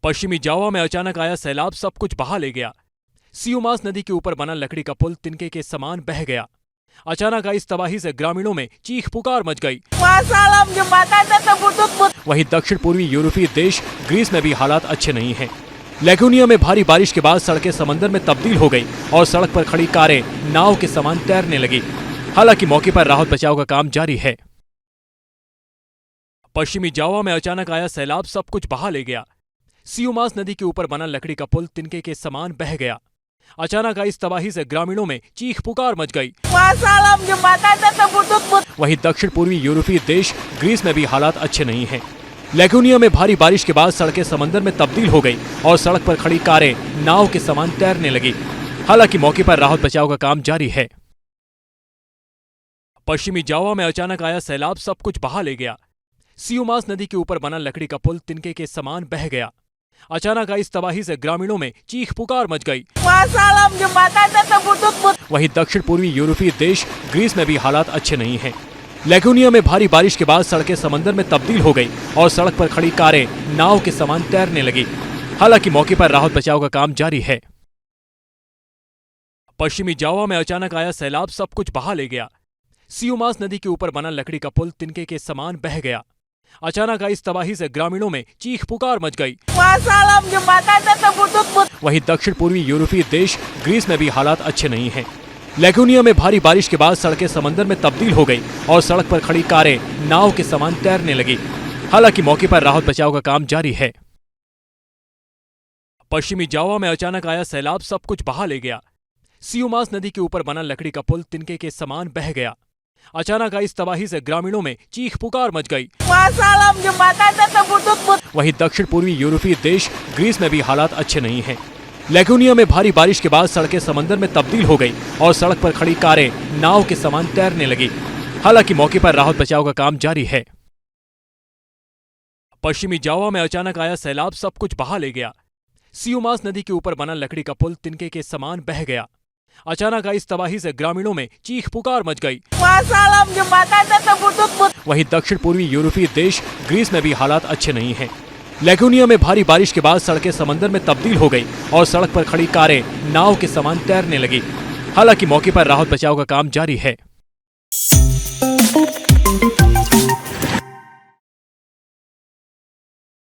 पश्चिमी जावा में अचानक आया सैलाब सब कुछ बहा ले गया। सियुमास नदी के ऊपर बना लकड़ी का पुल तिनके के समान बह गया। अचानक आई इस तबाही से ग्रामीणों में चीख पुकार मच गई। वहीं दक्षिण पूर्वी यूरोपीय देश ग्रीस में भी हालात अच्छे नहीं हैं। लेगुनिया में भारी बारिश के बाद सड़कें समंदर में तब्दील हो गई और सड़क पर खड़ी कारें नाव के समान तैरने लगी। हालांकि मौके पर राहत बचाव का काम जारी है। पश्चिमी जावा में अचानक आया सैलाब सब कुछ बहा ले गया। सियुमास नदी के ऊपर बना लकड़ी का पुल तिनके के समान बह गया। अचानक आई इस तबाही से ग्रामीणों में चीख पुकार मच गई। वहीं दक्षिण पूर्वी यूरोपीय देश ग्रीस में भी हालात अच्छे नहीं हैं। लेगुनिया में भारी बारिश के बाद सड़कें समंदर में तब्दील हो गई और सड़क पर खड़ी कारें नाव के समान तैरने लगी। हालांकि मौके पर राहत बचाव का काम जारी है। पश्चिमी जावा में अचानक आया सैलाब सब कुछ बहा ले गया। सियुमास नदी के ऊपर बना लकड़ी का पुल तिनके के समान बह गया। अचानक आई इस तबाही से ग्रामीणों में चीख पुकार मच गई। वहीं दक्षिण पूर्वी यूरोपीय देश ग्रीस में भी हालात अच्छे नहीं हैं। लेगुनिया में भारी बारिश के बाद सड़कें समंदर में तब्दील हो गई और सड़क पर खड़ी कारें नाव के समान तैरने लगी। हालांकि मौके पर राहत बचाव का काम जारी है। पश्चिमी जावा में अचानक आया सैलाब सब कुछ बहा ले गया। सियुमास नदी के ऊपर बना लकड़ी का पुल तिनके के समान बह गया। अचानक आई इस तबाही से ग्रामीणों में चीख पुकार मच गई। वहीं दक्षिण पूर्वी यूरोपीय देश ग्रीस में भी हालात अच्छे नहीं हैं। लेगुनिया में भारी बारिश के बाद सड़कें समंदर में तब्दील हो गई और सड़क पर खड़ी कारें नाव के समान तैरने लगी। हालांकि मौके पर राहत बचाव का काम जारी है। पश्चिमी जावा में अचानक आया सैलाब सब कुछ बहा ले गया। सियुमास नदी के ऊपर बना लकड़ी का पुल तिनके के समान बह गया। अचानक आई इस तबाही से ग्रामीणों में चीख पुकार मच गई। वहीं दक्षिण पूर्वी यूरोपीय देश ग्रीस में भी हालात अच्छे नहीं हैं। लेगुनिया में भारी बारिश के बाद सड़कें समंदर में तब्दील हो गई और सड़क पर खड़ी कारें नाव के समान तैरने लगी। हालांकि मौके पर राहत बचाव का काम जारी है। पश्चिमी जावा में अचानक आया सैलाब सब कुछ बहा ले गया। सियुमास नदी के ऊपर बना लकड़ी का पुल तिनके के समान बह गया। अचानक आई इस तबाही से ग्रामीणों में चीख पुकार मच गई। वहीं दक्षिण पूर्वी यूरोपीय देश ग्रीस में भी हालात अच्छे नहीं हैं। लेगुनिया में भारी बारिश के बाद सड़कें समंदर में तब्दील हो गई और सड़क पर खड़ी कारें नाव के समान तैरने लगी। हालांकि मौके पर राहत बचाव का काम जारी है।